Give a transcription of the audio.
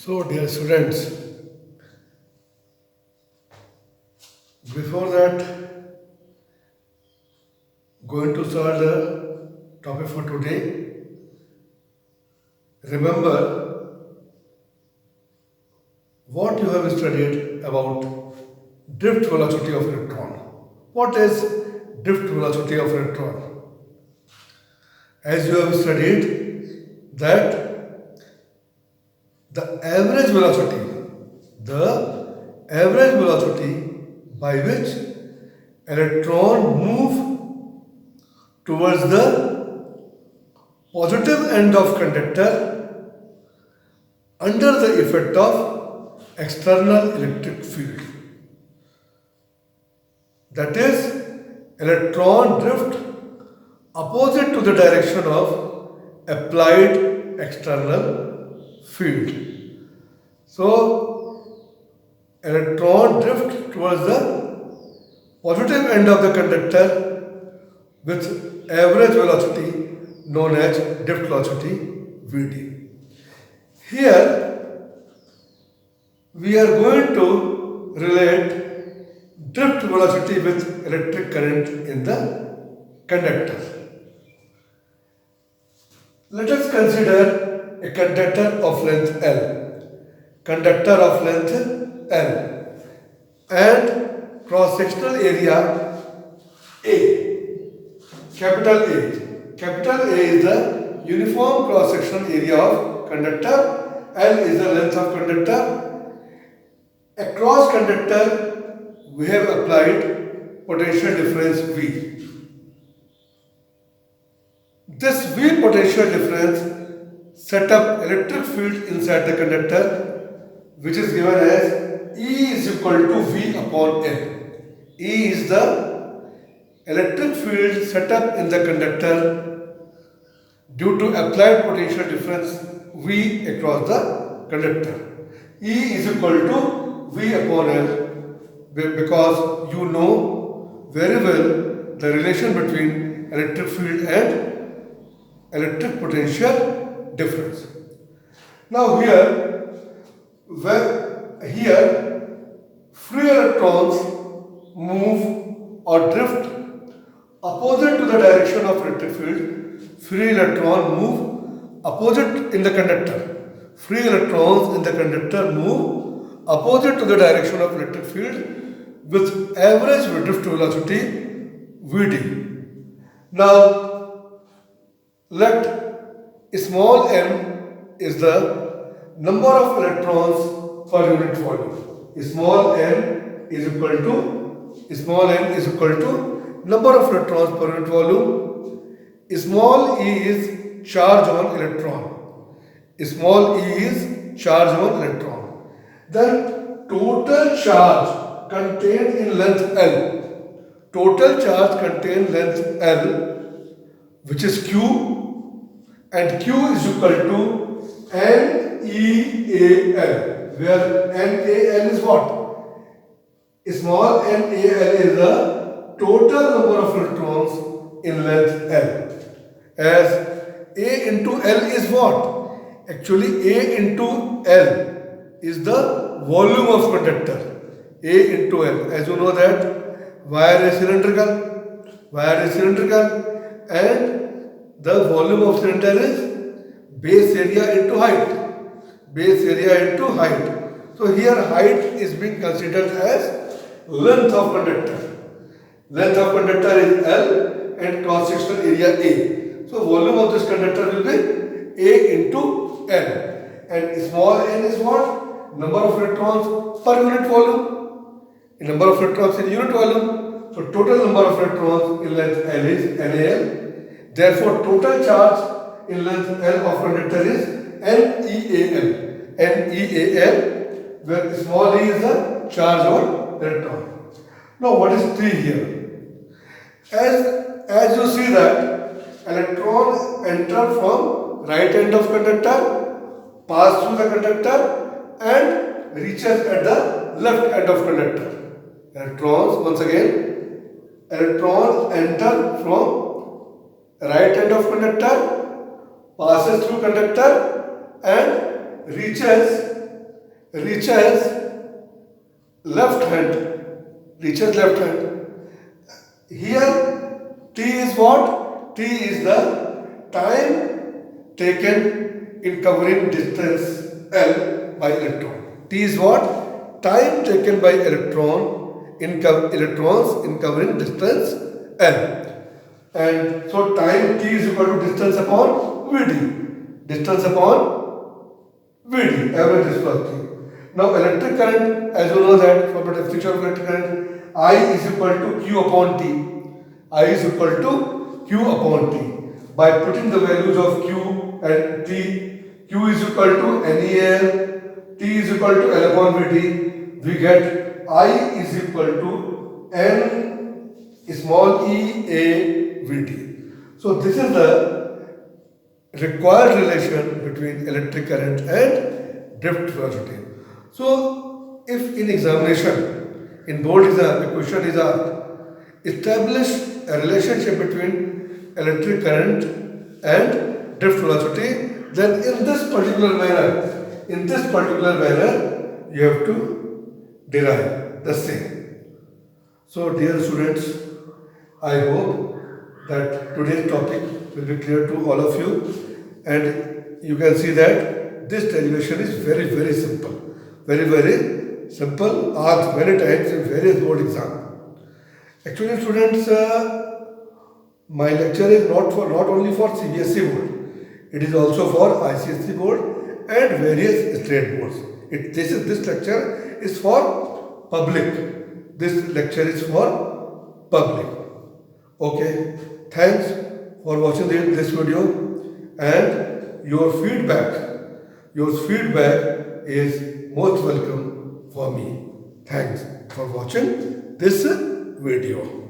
So, dear students, before that, going to start the topic for today. Remember what you have studied about drift velocity of electron. What is drift velocity of electron? As you have studied that the average velocity by which electron move towards the positive end of conductor under the effect of external electric field. That is, electron drift opposite to the direction of applied external field. So, electron drift towards the positive end of the conductor with average velocity known as drift velocity Vd. Here we are going to relate drift velocity with electric current in the conductor. Let us consider a conductor of length L. Conductor of length L and cross-sectional area A. Capital A. Capital A is the uniform cross-sectional area of conductor. L is the length of conductor. Across conductor, we have applied potential difference V. This V potential difference set up electric field inside the conductor, which is given as E is equal to V upon L. E is the electric field set up in the conductor due to applied potential difference V across the conductor. E is equal to V upon L because you know very well the relation between electric field and electric potential difference. Now here free electrons move or drift opposite to the direction of electric field. Free electrons move opposite in the conductor. Free electrons in the conductor move opposite to the direction of electric field with average drift velocity Vd. Now let small m is the number of electrons per unit volume. Small m is equal to number of electrons per unit volume. Small e is charge on electron. Small e is charge on electron. Then total charge contained in length L. Total charge contained length L, which is Q, and Q is equal to NeAl, where NaL is what? Small NaL is the total number of electrons in length L. As A into L is what? Actually, A into L is the volume of conductor. A into L. As you know that wire is cylindrical and the volume of cylinder is base area into height. Base area into height. So here height is being considered as length of conductor. Length of conductor is L and cross-sectional area A. So volume of this conductor will be A into L. And small n is what? Number of electrons per unit volume. Number of electrons in unit volume. So total number of electrons in length L is NaL. Therefore total charge in length L of conductor is NeAl. NeAl, where small e is the charge on electron. Now what is 3 here? As you see that electron enter from right end of conductor, pass through the conductor and reaches at the left end of conductor. Electrons enter from right end of conductor, passes through conductor and reaches reaches left hand, reaches left hand. Here t is what? T is the time taken in covering distance L by electron. T is what? Time taken by electrons in covering distance L. And so time t is equal to distance upon Vd. Distance upon Vd, average viscosity. Now electric current, as you know that for the definition of electric current, I is equal to Q upon T. I is equal to Q upon T. By putting the values of Q and T, Q is equal to NEL, T is equal to L upon Vt, we get I is equal to N small e A Vt. So this is the required relation between electric current and drift velocity. So if in examination, in board exam, the question is asked, establish a relationship between electric current and drift velocity, then in this particular manner, you have to derive the same. So dear students, I hope that today's topic will be clear to all of you, and you can see that this derivation is very, very simple. Very, very simple, asked many times in various board exams. Actually, students, my lecture is not only for CBSE board. It is also for ICSE board and various state boards. This lecture is for public. This lecture is for public. Okay. Thanks for watching this video, and your feedback is most welcome for me. Thanks for watching this video.